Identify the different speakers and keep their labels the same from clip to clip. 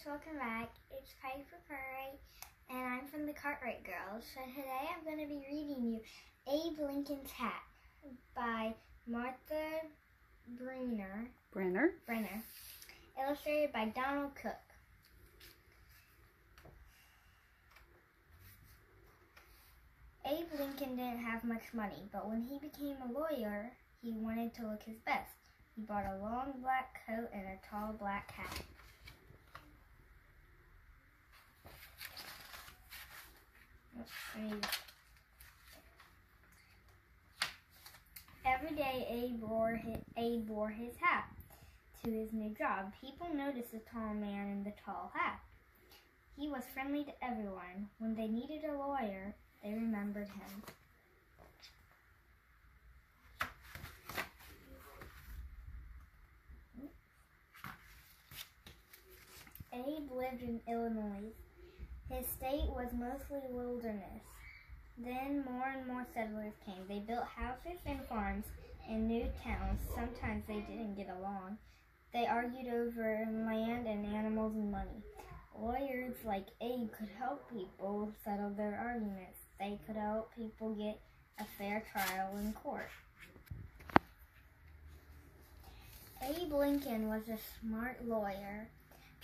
Speaker 1: welcome back. It's Piper Cartwright, and I'm from the Cartwright Girls. So today I'm going to be reading you Abe Lincoln's Hat by Brenner, illustrated by Donald Cook. Abe Lincoln didn't have much money, but when he became a lawyer, he wanted to look his best. He bought a long black coat and a tall black hat. Every day, Abe wore his hat to his new job. People noticed the tall man in the tall hat. He was friendly to everyone. When they needed a lawyer, they remembered him. Abe lived in Illinois. His state was mostly wilderness. Then more and more settlers came. They built houses and farms in new towns. Sometimes they didn't get along. They argued over land and animals and money. Lawyers like Abe could help people settle their arguments. They could help people get a fair trial in court. Abe Lincoln was a smart lawyer.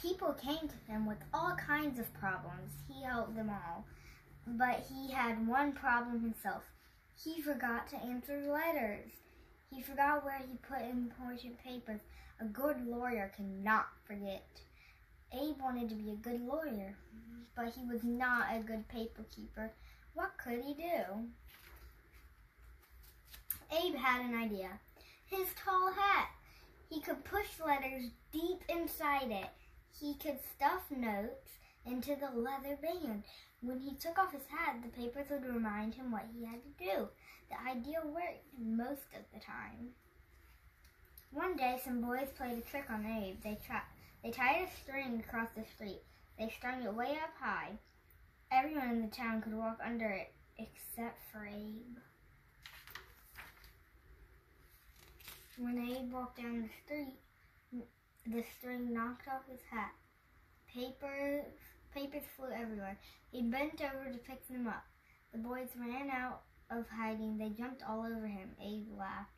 Speaker 1: People came to him with all kinds of problems. He helped them all. But he had one problem himself. He forgot to answer letters. He forgot where he put important papers. A good lawyer cannot forget. Abe wanted to be a good lawyer, but he was not a good paper keeper. What could he do? Abe had an idea. His tall hat. He could push letters deep inside it. He could stuff notes into the leather band. When he took off his hat, the papers would remind him what he had to do. The idea worked most of the time. One day, some boys played a trick on Abe. They tied a string across the street. They strung it way up high. Everyone in the town could walk under it, except for Abe. When Abe walked down the street, the string knocked off his hat. Papers flew everywhere. He bent over to pick them up. The boys ran out of hiding. They jumped all over him. Abe laughed.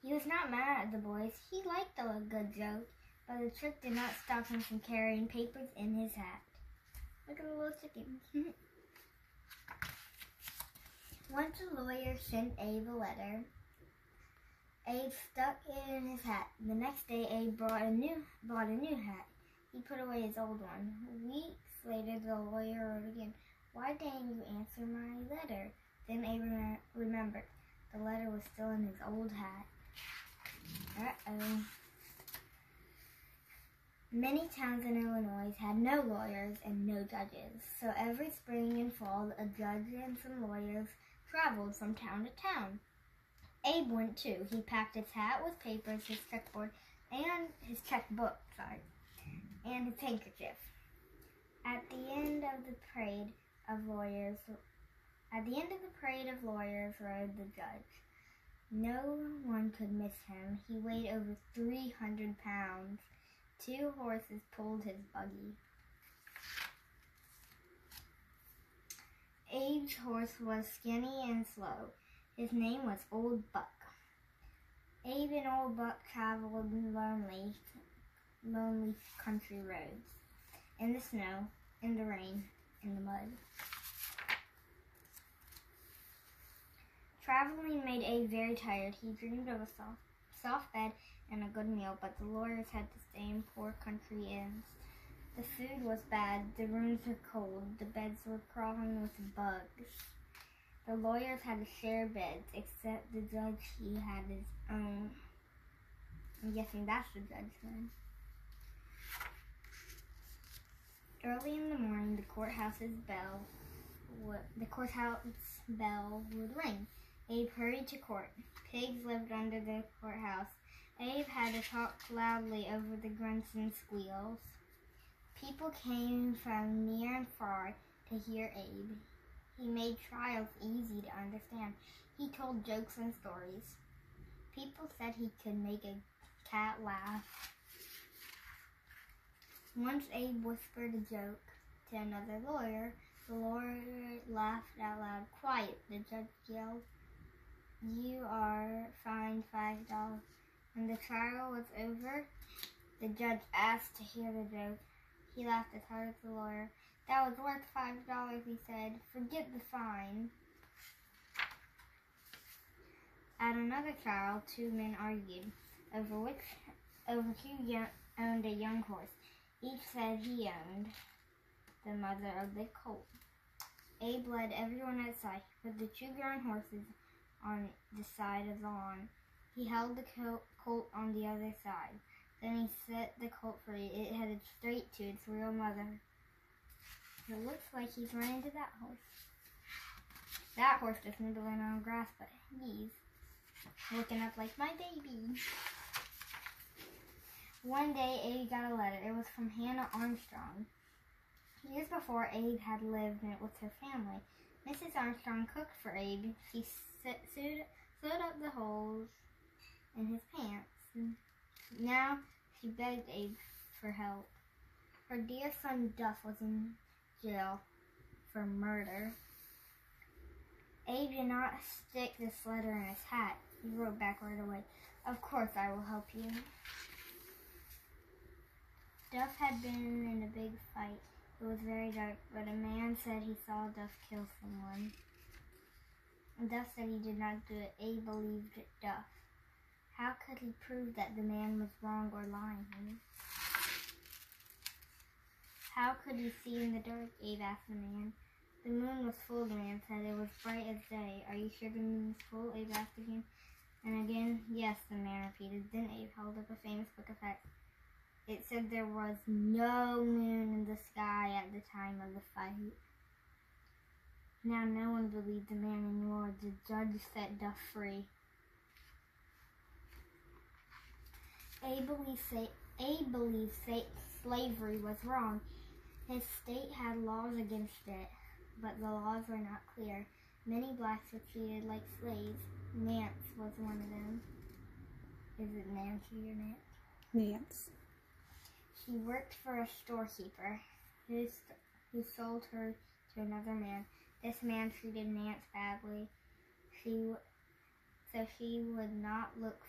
Speaker 1: He was not mad at the boys. He liked a good joke, but the trick did not stop him from carrying papers in his hat. Look at the little chicken. Once a lawyer sent Abe a letter. Abe stuck it in his hat. The next day, Abe bought a new hat. He put away his old one. Weeks later, the lawyer wrote again. "Why didn't you answer my letter?" Then Abe remembered. The letter was still in his old hat. Uh-oh. Many towns in Illinois had no lawyers and no judges. So every spring and fall, a judge and some lawyers traveled from town to town. Abe went too. He packed his hat with papers, his checkbook, and his handkerchief. At the end of the parade of lawyers rode the judge. No one could miss him. He weighed over 300 pounds. 2 horses pulled his buggy. Abe's horse was skinny and slow. His name was Old Buck. Abe and Old Buck traveled lonely country roads, in the snow, in the rain, in the mud. Traveling made Abe very tired. He dreamed of a soft bed and a good meal, but the lawyers had to stay in poor country inns. The food was bad, the rooms were cold, the beds were crawling with bugs. The lawyers had to share beds, except the judge, he had his own. I'm guessing that's the judge then. Early in the morning, the courthouse bell would ring. Abe hurried to court. Pigs lived under the courthouse. Abe had to talk loudly over the grunts and squeals. People came from near and far to hear Abe. He made trials easy to understand. He told jokes and stories. People said he could make a cat laugh. Once Abe whispered a joke to another lawyer. The lawyer laughed out loud. Quiet, the judge yelled. You are fined $5. When the trial was over, the judge asked to hear the joke. He laughed as hard as the lawyer. That was worth $5, he said. Forget the fine. At another trial, two men argued over who owned a young horse. Each said he owned the mother of the colt. Abe led everyone outside. He put the two grown horses on the side of the lawn. He held the colt on the other side. Then he set the colt free. It headed straight to its real mother. It looks like he's run into that horse. That horse just nibbling on grass, but he's looking up like my baby. One day, Abe got a letter. It was from Hannah Armstrong. Years before, Abe had lived with her family. Mrs. Armstrong cooked for Abe. She sewed up the holes in his pants. Now, she begged Abe for help. Her dear son Duff was in jail for murder. Abe did not stick this letter in his hat. He wrote back right away, "Of course I will help you." Duff had been in a big fight. It was very dark, but a man said he saw Duff kill someone. And Duff said he did not do it. Abe believed Duff. How could he prove that the man was wrong or lying? How could he see in the dark? Abe asked the man. The moon was full, the man said. It was bright as day. Are you sure the moon is full? Abe asked again. And again, yes, the man repeated. Then Abe held up a famous book of facts. It said there was no moon in the sky at the time of the fight. Now no one believed the man anymore. The judge set Duff free. Abe believed slavery was wrong. His state had laws against it, but the laws were not clear. Many blacks were treated like slaves. Nance was one of them. Is it Nancy or Nance?
Speaker 2: Nance.
Speaker 1: She worked for a storekeeper who sold her to another man. This man treated Nance badly, so she would not work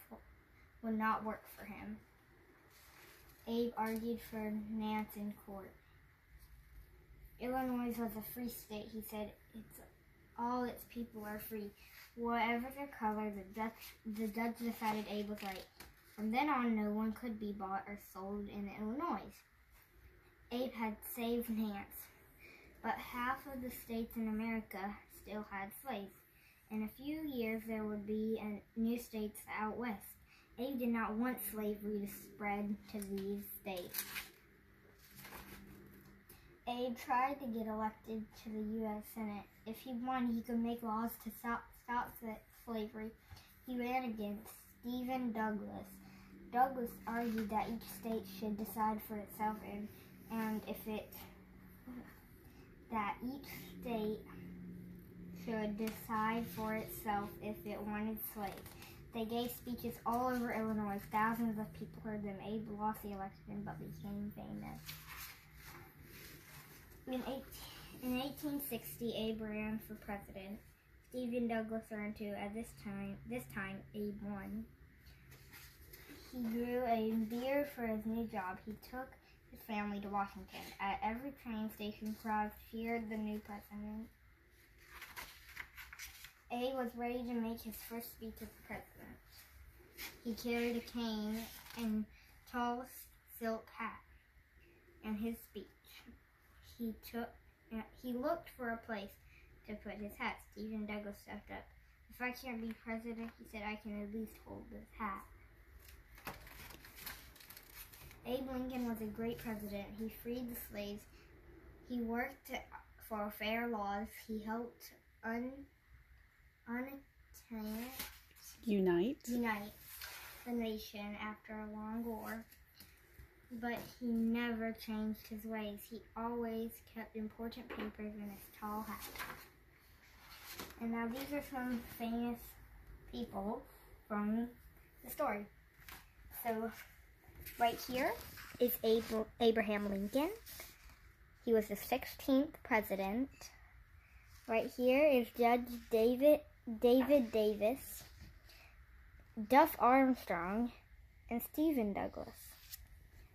Speaker 1: for him. Abe argued for Nance in court. Illinois was a free state, he said. All its people are free. Whatever their color, the judge decided Abe was right. From then on, no one could be bought or sold in Illinois. Abe had saved Nance, but half of the states in America still had slaves. In a few years, there would be new states out west. Abe did not want slavery to spread to these states. Abe tried to get elected to the U.S. Senate. If he won, he could make laws to stop slavery. He ran against Stephen Douglas. Douglas argued that each state should decide for itself and that each state should decide for itself if it wanted slaves. They gave speeches all over Illinois. Thousands of people heard them. Abe lost the election but became famous. In 1860, Abe ran for president. Stephen Douglas ran too. At this time, Abe won. He grew a beard for his new job. He took his family to Washington. At every train station, crowds cheered the new president. Abe was ready to make his first speech as president. He carried a cane and tall silk hat. In his speech, he looked for a place to put his hat. Stephen Douglas stepped up. If I can't be president, he said, I can at least hold this hat. Abe Lincoln was a great president. He freed the slaves. He worked for fair laws. He helped unite the nation after a long war. But he never changed his ways. He always kept important papers in his tall hat. And now these are some famous people from the story. So right here is Abraham Lincoln. He was the 16th president. Right here is Judge David Davis, Duff Armstrong, and Stephen Douglas.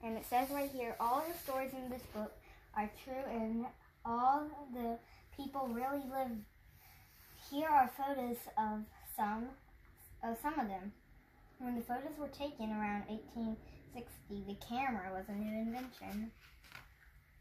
Speaker 1: And it says right here, all the stories in this book are true and all the people really lived. Here are photos of some of them. When the photos were taken around 1860, the camera was a new invention.